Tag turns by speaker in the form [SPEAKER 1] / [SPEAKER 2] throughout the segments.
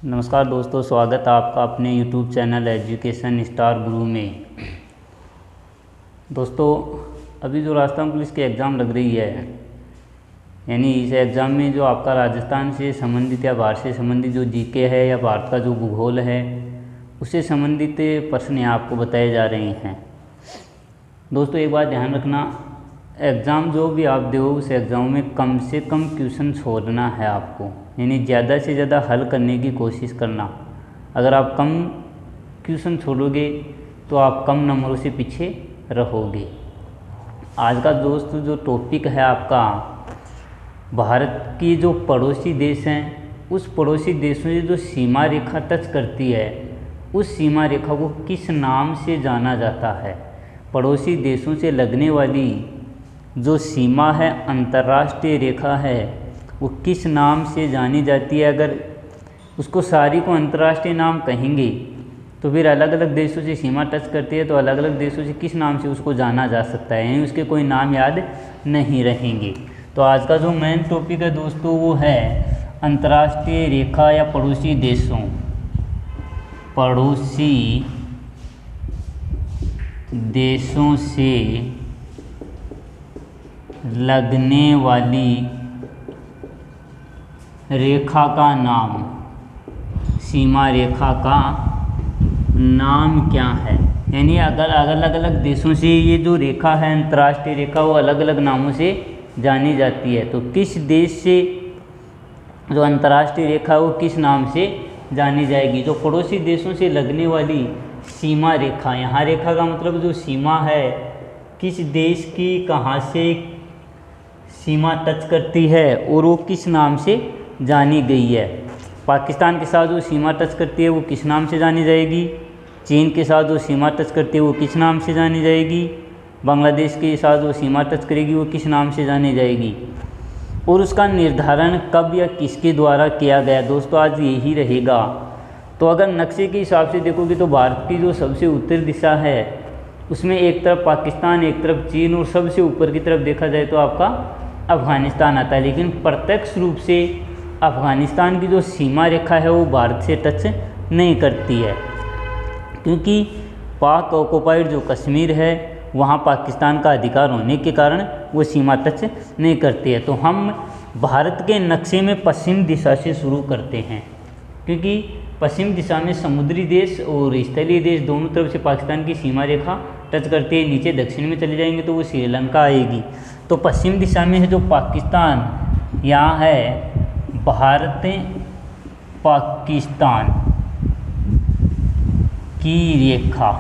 [SPEAKER 1] नमस्कार दोस्तों, स्वागत है आपका अपने YouTube चैनल एजुकेशन स्टार गुरु में। दोस्तों, अभी जो राजस्थान पुलिस की एग्ज़ाम लग रही है, यानी इस एग्ज़ाम में जो आपका राजस्थान से संबंधित या भारत से संबंधित जो जीके है या भारत का जो भूगोल है उससे संबंधित प्रश्न यहाँ आपको बताए जा रहे हैं। दोस्तों, एक बात ध्यान रखना, एग्ज़ाम जो भी आप दो उस एग्ज़ाम में कम से कम क्वेश्चन छोड़ना है आपको, यानी ज़्यादा से ज़्यादा हल करने की कोशिश करना। अगर आप कम क्वेश्चन छोड़ोगे तो आप कम नंबरों से पीछे रहोगे। आज का दोस्त जो टॉपिक है आपका, भारत की जो पड़ोसी देश हैं उस पड़ोसी देशों से जो सीमा रेखा टच करती है उस सीमा रेखा को किस नाम से जाना जाता है। पड़ोसी देशों से लगने वाली जो सीमा है, अंतर्राष्ट्रीय रेखा है, वो किस नाम से जानी जाती है। अगर उसको सारी को अंतर्राष्ट्रीय नाम कहेंगे तो फिर अलग अलग देशों से सीमा टच करती है तो अलग अलग देशों से किस नाम से उसको जाना जा सकता है, यानी उसके कोई नाम याद नहीं रहेंगे। तो आज का जो मेन टॉपिक है दोस्तों वो है अंतर्राष्ट्रीय रेखा या पड़ोसी देशों से लगने वाली रेखा का नाम, सीमा रेखा का नाम क्या है। यानी अगर अलग अलग देशों से ये जो रेखा है अंतर्राष्ट्रीय रेखा वो अलग अलग नामों से जानी जाती है, तो किस देश से जो अंतर्राष्ट्रीय रेखा वो किस नाम से जानी जाएगी। जो पड़ोसी देशों से लगने वाली सीमा रेखा, यहाँ रेखा का मतलब जो सीमा है किस देश की कहाँ से सीमा टच करती है और वो किस नाम से जानी गई है। पाकिस्तान के साथ जो सीमा टच करती है वो किस नाम से जानी जाएगी, चीन के साथ जो सीमा टच करती है वो किस नाम से जानी जाएगी, बांग्लादेश के साथ जो सीमा टच करेगी वो किस नाम से जानी जाएगी, और उसका निर्धारण कब या किसके द्वारा किया गया। दोस्तों, आज यही रहेगा। तो अगर नक्शे के हिसाब से देखोगे तो भारत की जो सबसे उत्तर दिशा है उसमें एक तरफ पाकिस्तान, एक तरफ चीन और सबसे ऊपर की तरफ देखा जाए तो आपका अफ़गानिस्तान आता है। लेकिन प्रत्यक्ष रूप से अफ़गानिस्तान की जो सीमा रेखा है वो भारत से टच नहीं करती है, क्योंकि पाक ऑक्युपाइड जो कश्मीर है वहाँ पाकिस्तान का अधिकार होने के कारण वो सीमा टच नहीं करती है। तो हम भारत के नक्शे में पश्चिम दिशा से शुरू करते हैं, क्योंकि पश्चिम दिशा में समुद्री देश और स्थलीय देश दोनों तरफ से पाकिस्तान की सीमा रेखा टच करती है। नीचे दक्षिण में चले जाएंगे तो वो श्रीलंका आएगी। तो पश्चिम दिशा में है जो पाकिस्तान, यहाँ है भारत पाकिस्तान की रेखा।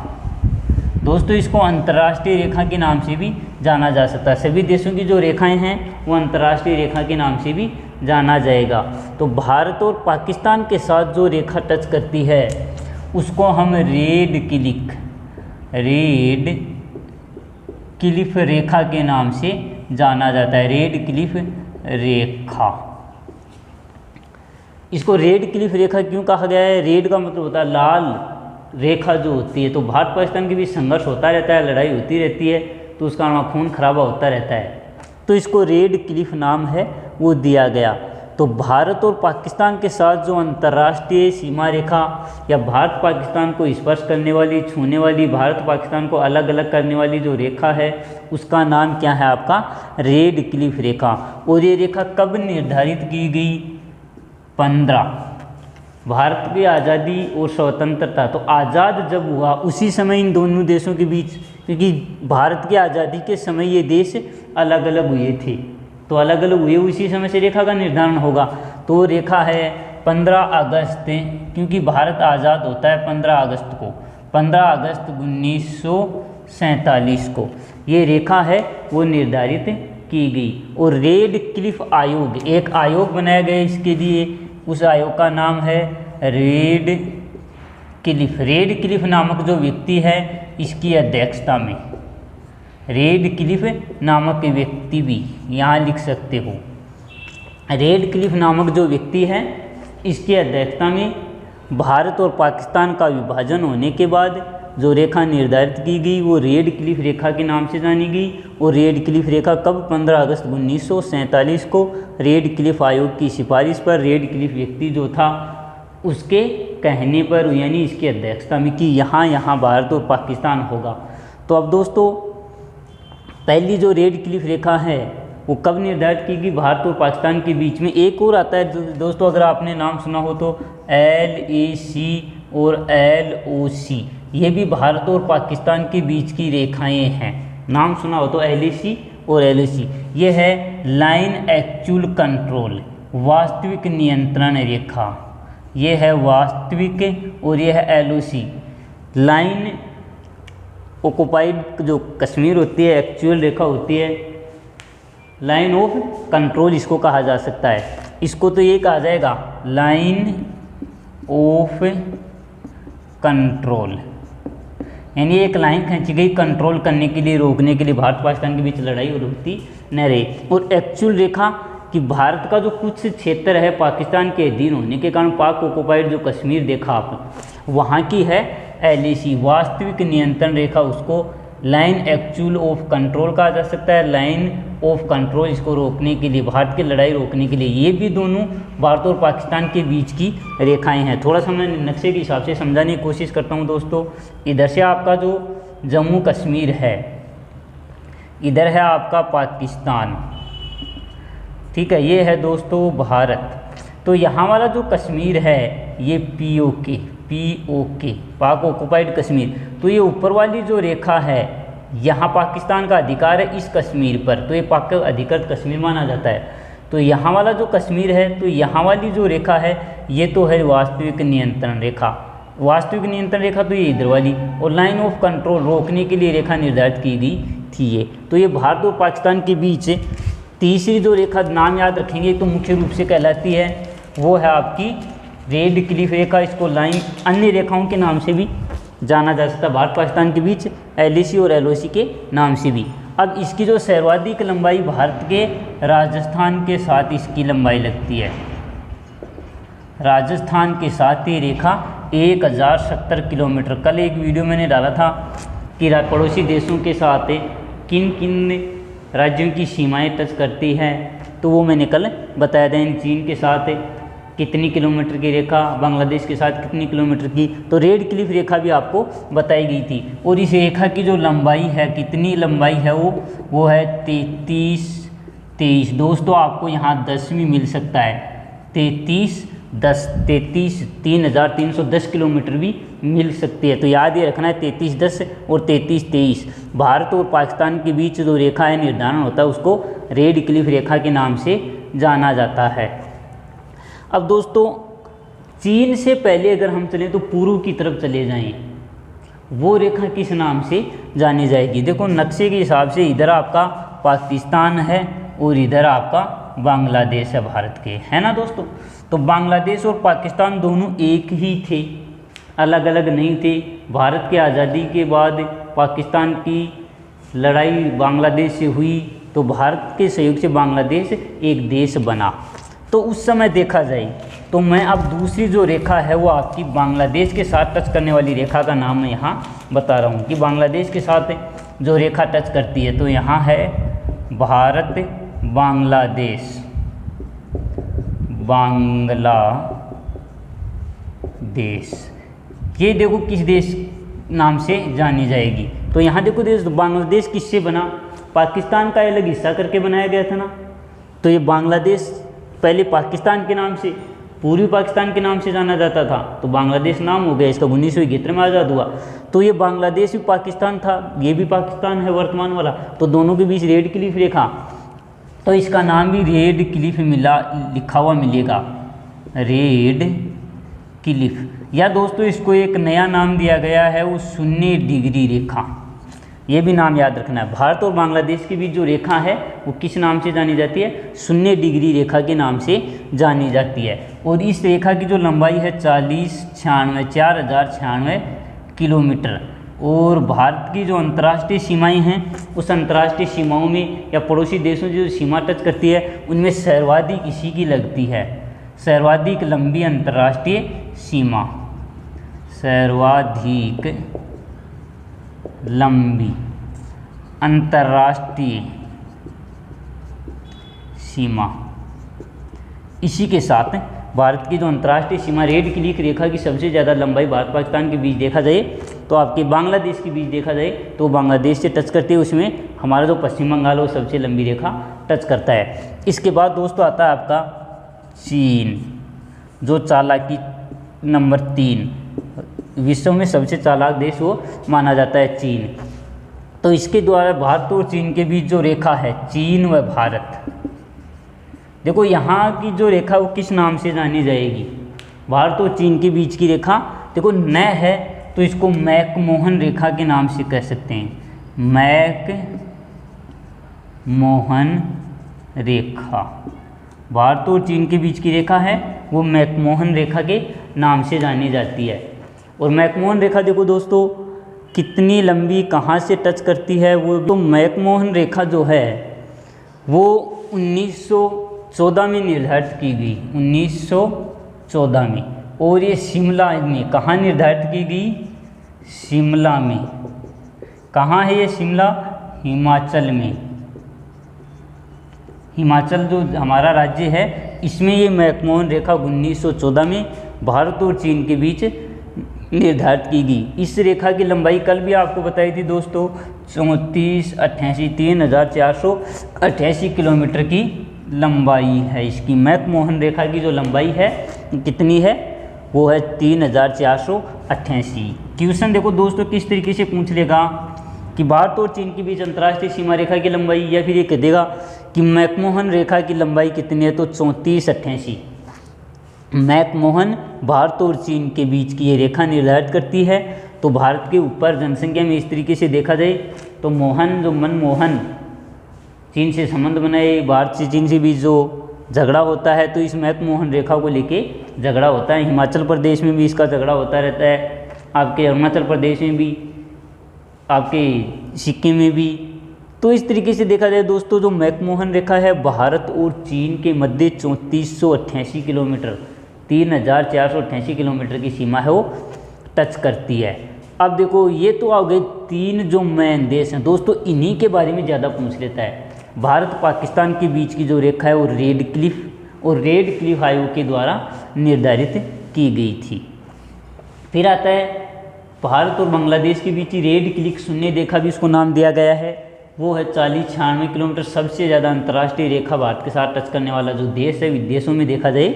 [SPEAKER 1] दोस्तों, इसको अंतर्राष्ट्रीय रेखा के नाम से भी जाना जा सकता है। सभी देशों की जो रेखाएं हैं वो अंतर्राष्ट्रीय रेखा के नाम से भी जाना जाएगा। तो भारत और पाकिस्तान के साथ जो रेखा टच करती है उसको हम रेड क्लिफ रेखा के नाम से जाना जाता है। रेड क्लिफ रेखा, इसको रेड क्लिफ रेखा क्यों कहा गया है। रेड का मतलब होता है लाल रेखा जो होती है। तो भारत पाकिस्तान के बीच संघर्ष होता रहता है, लड़ाई होती रहती है, तो उसका नाम खून खराबा होता रहता है, तो इसको रेड क्लिफ नाम है वो दिया गया। तो भारत और पाकिस्तान के साथ जो अंतर्राष्ट्रीय सीमा रेखा या भारत पाकिस्तान को स्पर्श करने वाली, छूने वाली, भारत पाकिस्तान को अलग अलग करने वाली जो रेखा है उसका नाम क्या है आपका, रेड क्लिफ रेखा। और ये रेखा कब निर्धारित की गई, 15 भारत की आज़ादी और स्वतंत्रता, तो आज़ाद जब हुआ उसी समय इन दोनों देशों के बीच, क्योंकि भारत की आज़ादी के समय ये देश अलग अलग हुए थे, तो अलग अलग हुए उसी समय से रेखा का निर्धारण होगा। तो रेखा है 15 अगस्त, क्योंकि भारत आज़ाद होता है 15 अगस्त को, 15 अगस्त 1947 को ये रेखा है वो निर्धारित की गई। और रेड क्लिफ आयोग, एक आयोग बनाया गया इसके लिए, उस आयोग का नाम है रेड क्लिफ। रेड क्लिफ नामक जो व्यक्ति है इसकी अध्यक्षता में, रेड क्लिफ नामक व्यक्ति भी यहाँ लिख सकते हो। रेड क्लिफ नामक जो व्यक्ति है इसकी अध्यक्षता में भारत और पाकिस्तान का विभाजन होने के बाद जो रेखा निर्धारित की गई वो रेड क्लिफ रेखा के नाम से जानी गई। और रेड क्लिफ रेखा कब, 15 अगस्त 1947 को रेड क्लिफ आयोग की सिफारिश पर रेड क्लिफ व्यक्ति जो था उसके कहने पर यानी इसकी अध्यक्षता में कि यहाँ भारत और पाकिस्तान होगा। तो अब दोस्तों पहली जो रेड क्लिफ रेखा है वो कब निर्धारित की गई? भारत और पाकिस्तान के बीच में। एक और आता है दोस्तों, अगर आपने नाम सुना हो तो LAC और LOC, ये भी भारत और पाकिस्तान के बीच की रेखाएं हैं। नाम सुना हो तो LAC और LOC। ये है लाइन एक्चुअल कंट्रोल, वास्तविक नियंत्रण रेखा। ये है वास्तविक और ये है LOC, लाइन ऑक्युपाइड जो कश्मीर होती है, एक्चुअल रेखा होती है, लाइन ऑफ कंट्रोल इसको कहा जा सकता है। इसको तो ये कहा जाएगा लाइन ऑफ कंट्रोल, यानी एक लाइन खींची गई कंट्रोल करने के लिए, रोकने के लिए भारत पाकिस्तान के बीच लड़ाई होती न रहे। और एक्चुअल रेखा कि भारत का जो कुछ क्षेत्र है पाकिस्तान के अधीन होने के कारण पाक ऑक्युपाइड जो कश्मीर देखा आप, वहाँ की है LAC, वास्तविक नियंत्रण रेखा। उसको लाइन एक्चुअल ऑफ कंट्रोल कहा जा सकता है, लाइन ऑफ कंट्रोल इसको रोकने के लिए, भारत की लड़ाई रोकने के लिए। ये भी दोनों भारत और पाकिस्तान के बीच की रेखाएं हैं। थोड़ा सा मैं नक्शे के हिसाब से समझाने की कोशिश करता हूँ दोस्तों। इधर से आपका जो जम्मू कश्मीर है, इधर है आपका पाकिस्तान, ठीक है, ये है दोस्तों भारत। तो यहाँ वाला जो कश्मीर है ये POK, पाक ऑक्युपाइड कश्मीर। तो ये ऊपर वाली जो रेखा है, यहाँ पाकिस्तान का अधिकार है इस कश्मीर पर, तो ये पाक का अधिकृत कश्मीर माना जाता है। तो यहाँ वाला जो कश्मीर है, तो यहाँ वाली जो रेखा है ये तो है वास्तविक नियंत्रण रेखा। वास्तविक नियंत्रण रेखा तो ये इधर वाली, और लाइन ऑफ कंट्रोल रोकने के लिए रेखा निर्धारित की गई थी ये। तो ये भारत और पाकिस्तान के बीच तीसरी जो रेखा, नाम याद रखेंगे, तो मुख्य रूप से कहलाती है वो है आपकी रेड क्लिफ रेखा। इसको लाइन अन्य रेखाओं के नाम से भी जाना जा सकता है, भारत पाकिस्तान के बीच LAC और LOC के नाम से भी। अब इसकी जो सर्वाधिक लंबाई भारत के राजस्थान के साथ इसकी लंबाई लगती है, राजस्थान के साथ ये रेखा 1070 किलोमीटर। कल एक वीडियो मैंने डाला था कि पड़ोसी देशों के साथ किन किन राज्यों की सीमाएं टच करती हैं, तो वो मैंने कल बताया था। चीन के साथ कितनी किलोमीटर की रेखा, बांग्लादेश के साथ कितनी किलोमीटर की, तो रेड क्लिफ रेखा भी आपको बताई गई थी। और इस रेखा की जो लंबाई है, कितनी लंबाई है वो है 33 दोस्तों, आपको यहाँ 10 भी मिल सकता है, 33 किलोमीटर भी मिल सकती है। तो याद ये रखना है 3310 और 3323। भारत और पाकिस्तान के बीच जो रेखा है निर्धारण होता है उसको रेड क्लिफ रेखा के नाम से जाना जाता है। अब दोस्तों चीन से पहले अगर हम चलें तो पूर्व की तरफ चले जाएं, वो रेखा किस नाम से जानी जाएगी? देखो नक्शे के हिसाब से इधर आपका पाकिस्तान है और इधर आपका बांग्लादेश है भारत के, है ना दोस्तों। तो बांग्लादेश और पाकिस्तान दोनों एक ही थे, अलग अलग नहीं थे। भारत की आज़ादी के बाद पाकिस्तान की लड़ाई बांग्लादेश से हुई, तो भारत के सहयोग से बांग्लादेश एक देश बना। तो उस समय देखा जाए तो मैं अब दूसरी जो रेखा है वो आपकी बांग्लादेश के साथ टच करने वाली रेखा का नाम मैं यहाँ बता रहा हूँ कि बांग्लादेश के साथ जो रेखा टच करती है, तो यहाँ है भारत बांग्लादेश, ये देखो किस देश नाम से जानी जाएगी। तो यहाँ देखो बांग्लादेश किससे बना? पाकिस्तान का अलग हिस्सा करके बनाया गया था ना। तो ये बांग्लादेश पहले पाकिस्तान के नाम से, पूर्वी पाकिस्तान के नाम से जाना जाता था, तो बांग्लादेश नाम हो गया इसका। 1971 में आज़ाद हुआ, तो ये बांग्लादेश भी पाकिस्तान था, ये भी पाकिस्तान है वर्तमान वाला, तो दोनों के बीच रेड क्लिफ रेखा, तो इसका नाम भी रेड क्लिफ लिखा हुआ मिलेगा, रेड क्लिफ। या दोस्तों इसको एक नया नाम दिया गया है वो 0 डिग्री रेखा, ये भी नाम याद रखना है। भारत और बांग्लादेश के बीच जो रेखा है वो किस नाम से जानी जाती है? 0 डिग्री रेखा के नाम से जानी जाती है। और इस रेखा की जो लंबाई है 4096 किलोमीटर। और भारत की जो अंतर्राष्ट्रीय सीमाएं हैं, उस अंतर्राष्ट्रीय सीमाओं में या पड़ोसी देशों से जो सीमा टच करती है उनमें सर्वाधिक इसी की लगती है, सर्वाधिक लंबी अंतर्राष्ट्रीय सीमा, सर्वाधिक लंबी अंतर्राष्ट्रीय सीमा इसी के साथ भारत की जो अंतर्राष्ट्रीय सीमा रेड क्लिफ रेखा की सबसे ज़्यादा लंबाई भारत पाकिस्तान के बीच देखा जाए तो आपके बांग्लादेश के बीच देखा जाए तो बांग्लादेश से टच करते हैं, उसमें हमारा जो पश्चिम बंगाल है वो सबसे लंबी रेखा टच करता है। इसके बाद दोस्तों आता है आपका चीन, जो चालाकी नंबर 3 विश्व में सबसे चालाक देश वो माना जाता है चीन। तो इसके द्वारा भारत और चीन के बीच जो रेखा है, चीन व भारत, देखो यहाँ की जो रेखा वो किस नाम से जानी जाएगी, भारत और चीन के बीच की रेखा देखो न है तो इसको मैकमोहन रेखा के नाम से कह सकते हैं, मैकमोहन रेखा। भारत और चीन के बीच की रेखा है वो मैकमोहन रेखा के नाम से जानी जाती है। और मैकमोहन रेखा देखो दोस्तों कितनी लंबी कहाँ से टच करती है, वो तो मैकमोहन रेखा जो है वो 1914 में निर्धारित की गई, 1914 में। और ये शिमला में कहाँ निर्धारित की गई, शिमला में। कहाँ है ये शिमला, हिमाचल में। हिमाचल जो हमारा राज्य है इसमें ये मैकमोहन रेखा 1914 में भारत और चीन के बीच निर्धारित की गई। इस रेखा की लंबाई कल भी आपको बताई थी दोस्तों 3488 किलोमीटर की लंबाई है इसकी। मैकमोहन रेखा की जो लंबाई है कितनी है, वो है 3488। क्वेश्चन देखो दोस्तों किस तरीके से पूछ लेगा कि भारत और चीन के बीच अंतर्राष्ट्रीय सीमा रेखा की लंबाई, या फिर ये कह देगा कि मैकमोहन रेखा की लंबाई कितनी है, तो 3488। मैकमोहन भारत और चीन के बीच की ये रेखा निर्धारित करती है। तो भारत के ऊपर जनसंख्या में इस तरीके से देखा जाए तो मनमोहन चीन से संबंध बनाए, भारत से चीन से बीच जो झगड़ा होता है तो इस मैकमोहन रेखा को लेके झगड़ा होता है। हिमाचल प्रदेश में भी इसका झगड़ा होता रहता है, आपके अरुणाचल प्रदेश में भी, आपके सिक्किम में भी। तो इस तरीके से देखा जाए दोस्तों जो मैकमोहन रेखा है भारत और चीन के मध्य 3488 किलोमीटर 3488 किलोमीटर की सीमा है वो टच करती है। अब देखो ये तो आ गए 3 जो मेन देश हैं दोस्तों, इन्हीं के बारे में ज़्यादा पूछ लेता है। भारत पाकिस्तान के बीच की जो रेखा है वो रेड क्लिफ आयोग के द्वारा निर्धारित की गई थी। फिर आता है भारत और बांग्लादेश के बीच रेड क्लिफ शून्य रेखा भी इसको नाम दिया गया है, वो है 4096 किलोमीटर। सबसे ज़्यादा अंतर्राष्ट्रीय रेखा भारत के साथ टच करने वाला जो देश है विदेशों में देखा जाए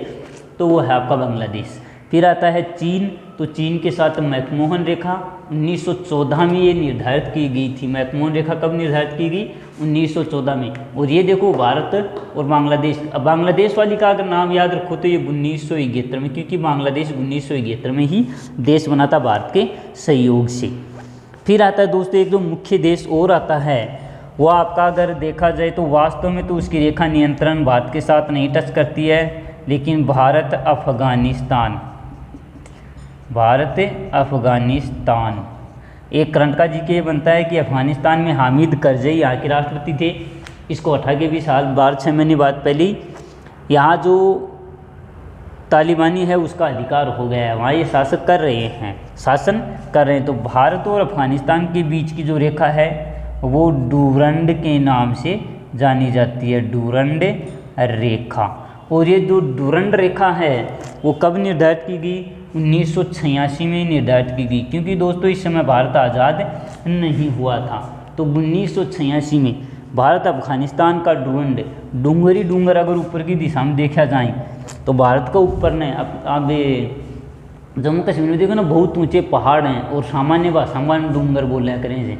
[SPEAKER 1] तो वो है आपका बांग्लादेश। फिर आता है चीन, तो चीन के साथ मैकमोहन रेखा 1914 में ये निर्धारित की गई थी। मैकमोहन रेखा कब निर्धारित की गई, 1914 में। और ये देखो भारत और बांग्लादेश, अब बांग्लादेश वाली का अगर नाम याद रखो तो ये 1971 में, क्योंकि बांग्लादेश 1971 में ही देश बना था भारत के सहयोग से। फिर आता है दोस्तों एक जो मुख्य देश और आता है वो आपका अगर देखा जाए तो वास्तव में तो उसकी रेखा नियंत्रण भारत के साथ नहीं टच करती है, लेकिन भारत अफगानिस्तान एक करंट का जीके बनता है कि अफगानिस्तान में हामिद करजई यहाँ के राष्ट्रपति थे। इसको हटा के भी साल 6 महीने बाद पहले यहाँ जो तालिबानी है उसका अधिकार हो गया है, वहाँ ये शासन कर रहे हैं। तो भारत और अफगानिस्तान के बीच की जो रेखा है वो डूरंड के नाम से जानी जाती है, डूरंड रेखा। और ये जो डूरंड रेखा है वो कब निर्धारित की गई, 1986 में निर्धारित की गई, क्योंकि दोस्तों इस समय भारत आज़ाद नहीं हुआ था। तो 1986 में भारत अफगानिस्तान का डूंगर अगर ऊपर की दिशा में देखा जाए तो भारत का ऊपर ने अब जम्मू कश्मीर में देखो ना बहुत ऊंचे पहाड़ हैं, और सामान्य भाषा में डूंगर बोल रहे करें से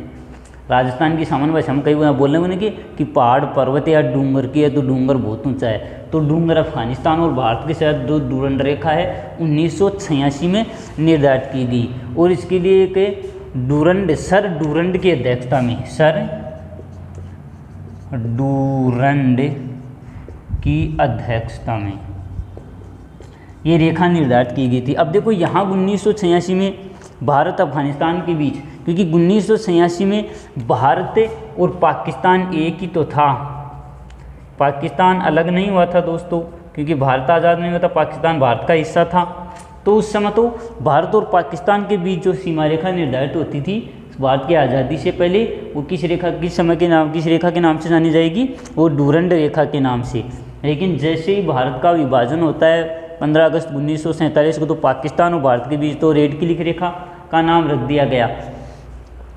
[SPEAKER 1] राजस्थान की सामान्य भाषा में कई बार बोल रहे हैं कि पहाड़ पर्वत या डूंगर की है, तो डूंगर बहुत ऊंचा है। तो डूंगर अफगानिस्तान और भारत के साथ जो डूरंड रेखा है 1986 में निर्धारित की गई। और इसके लिए एक डूरंड की अध्यक्षता में डूरंड की अध्यक्षता में ये रेखा निर्धारित की गई थी। अब देखो यहाँ 1986 में भारत अफगानिस्तान के बीच, क्योंकि 1986 में भारत और पाकिस्तान एक ही तो था, पाकिस्तान अलग नहीं हुआ था दोस्तों, क्योंकि भारत आज़ाद नहीं हुआ था, पाकिस्तान भारत का हिस्सा था। तो उस समय तो भारत और पाकिस्तान के बीच जो सीमा रेखा निर्धारित होती थी भारत की आज़ादी से पहले, वो किस रेखा के नाम से जानी जाएगी, वो डूरंड रेखा के नाम से। लेकिन जैसे ही भारत का विभाजन होता है 15 अगस्त 1947 को तो पाकिस्तान और भारत के बीच तो रेड क्लिफ रेखा का नाम रख दिया गया,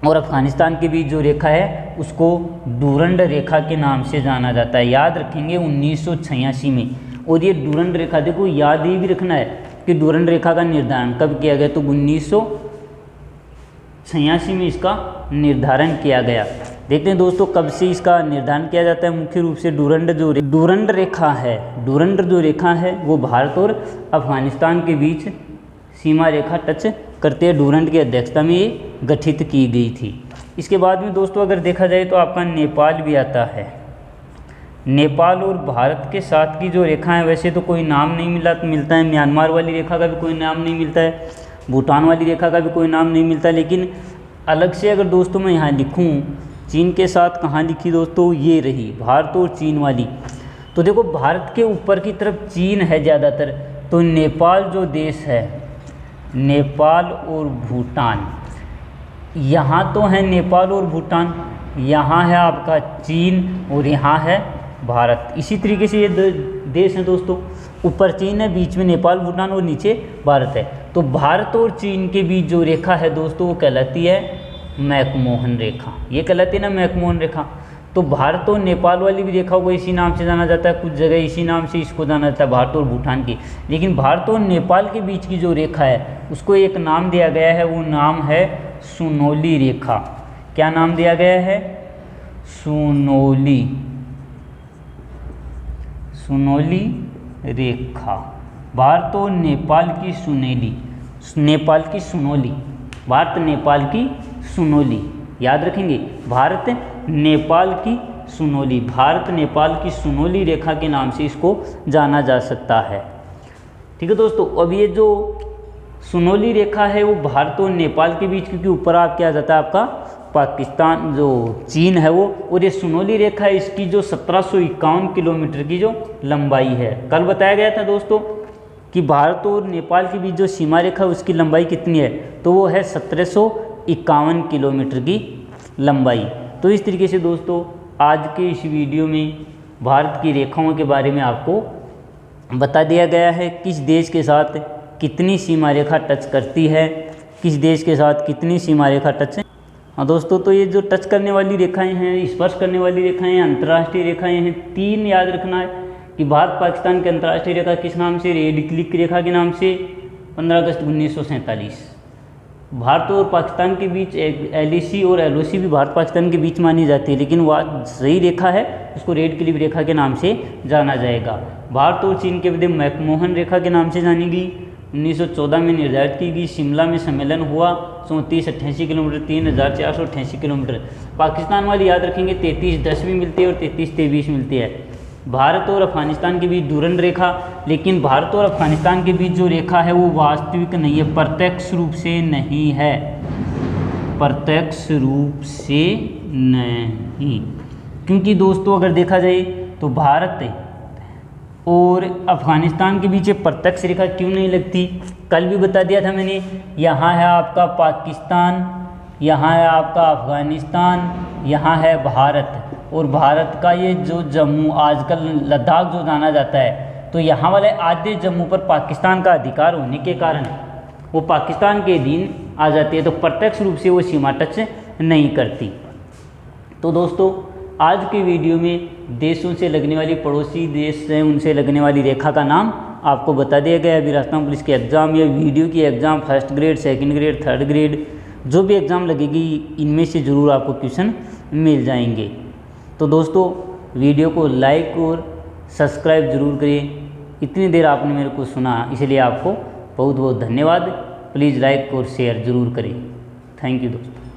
[SPEAKER 1] और अफगानिस्तान के बीच जो रेखा है उसको डूरंड रेखा के नाम से जाना जाता है। याद रखेंगे 1986 में। और ये डूरंड रेखा, देखो याद ये भी रखना है कि डूरंड रेखा का निर्धारण कब किया गया, तो 1986 में इसका निर्धारण किया गया। देखते हैं दोस्तों कब से इसका निर्धारण किया जाता है। मुख्य रूप से डूरंड रेखा है, डूरंड जो रेखा है वो भारत और अफगानिस्तान के बीच सीमा रेखा टच करते हैं। डूरंड की अध्यक्षता में ये गठित की गई थी। इसके बाद में दोस्तों अगर देखा जाए तो आपका नेपाल भी आता है। नेपाल और भारत के साथ की जो रेखा है, वैसे तो कोई नाम नहीं मिलता है। म्यांमार वाली रेखा का भी कोई नाम नहीं मिलता है, भूटान वाली रेखा का भी कोई नाम नहीं मिलता। लेकिन अलग से अगर दोस्तों मैं यहाँ लिखूँ चीन के साथ कहाँ लिखी दोस्तों, ये रही भारत और चीन वाली। तो देखो भारत के ऊपर की तरफ चीन है ज़्यादातर, तो नेपाल जो देश है, नेपाल और भूटान, यहाँ तो है नेपाल और भूटान, यहाँ है आपका चीन और यहाँ है भारत। इसी तरीके से ये देश हैं दोस्तों, ऊपर चीन है, बीच में नेपाल भूटान और नीचे भारत है। तो भारत और चीन के बीच जो रेखा है दोस्तों वो कहलाती है मैकमोहन रेखा। ये कहलाती है ना मैकमोहन रेखा। तो भारत और नेपाल वाली भी रेखा को इसी नाम से जाना जाता है, कुछ जगह इसी नाम से इसको जाना जाता है, भारत और भूटान की। लेकिन भारत और नेपाल के बीच की जो रेखा है उसको एक नाम दिया गया है, वो नाम है सुनोली रेखा। क्या नाम दिया गया है, सुनोली रेखा। भारत और नेपाल की सुनोली, नेपाल की सुनोली, भारत नेपाल की सुनोली। याद रखेंगे भारत नेपाल की सुनोली, भारत नेपाल की सुनोली रेखा के नाम से इसको जाना जा सकता है। ठीक है दोस्तों। अब ये जो सुनोली रेखा है वो भारत और नेपाल के बीच, क्योंकि ऊपर आप क्या जाता है आपका पाकिस्तान जो चीन है वो, और ये सुनोली रेखा है इसकी जो 1751 किलोमीटर की जो लंबाई है। कल बताया गया था दोस्तों कि भारत और नेपाल के बीच जो सीमा रेखा उसकी लंबाई कितनी है, तो वो है 1751 किलोमीटर की लंबाई। तो इस तरीके से दोस्तों आज के इस वीडियो में भारत की रेखाओं के बारे में आपको बता दिया गया है, किस देश के साथ कितनी सीमा रेखा टच करती है, किस देश के साथ कितनी सीमा रेखा टच है। हाँ दोस्तों, तो ये जो टच करने वाली रेखाएं हैं, स्पर्श करने वाली रेखाएं हैं, अंतर्राष्ट्रीय रेखाएं हैं, 3 याद रखना है कि भारत पाकिस्तान की अंतर्राष्ट्रीय रेखा किस नाम से, रेड क्लिफ रेखा के नाम से 15 अगस्त 1947। भारत और पाकिस्तान के बीच LAC और LOC भी भारत पाकिस्तान के बीच मानी जाती है, लेकिन वह सही रेखा है उसको रेड क्लिफ रेखा के नाम से जाना जाएगा। भारत और चीन के मध्य मैकमोहन रेखा के नाम से जानी गई, 1914 में निर्धारित की गई। शिमला में सम्मेलन हुआ, 3488 किलोमीटर, 3488 किलोमीटर। पाकिस्तान वाली याद रखेंगे 3310 भी मिलती है और 3323 मिलती है। भारत और अफगानिस्तान के बीच डूरंड रेखा, लेकिन भारत और अफगानिस्तान के बीच जो रेखा है वो वास्तविक नहीं है, प्रत्यक्ष रूप से नहीं है, प्रत्यक्ष रूप से नहीं। क्योंकि दोस्तों अगर देखा जाए तो भारत और अफगानिस्तान के बीच प्रत्यक्ष रेखा क्यों नहीं लगती, कल भी बता दिया था मैंने। यहाँ है आपका पाकिस्तान, यहाँ है आपका अफगानिस्तान, यहाँ है भारत, और भारत का ये जो जम्मू आजकल लद्दाख जो जाना जाता है, तो यहाँ वाले आधे जम्मू पर पाकिस्तान का अधिकार होने के कारण वो पाकिस्तान के अधीन आ जाती है, तो प्रत्यक्ष रूप से वो सीमा टच नहीं करती। तो दोस्तों आज के वीडियो में देशों से लगने वाली, पड़ोसी देश हैं उनसे लगने वाली रेखा का नाम आपको बता दिया गया है। अभी राजस्थान पुलिस के एग्ज़ाम या वीडियो की exam, first grade, second grade, third grade, जो भी एग्ज़ाम लगेगी इनमें से ज़रूर आपको क्वेश्चन मिल जाएंगे। तो दोस्तों वीडियो को लाइक और सब्सक्राइब ज़रूर करें। इतनी देर आपने मेरे को सुना, इसलिए आपको बहुत बहुत धन्यवाद। प्लीज़ लाइक और शेयर ज़रूर करें। थैंक यू दोस्तों।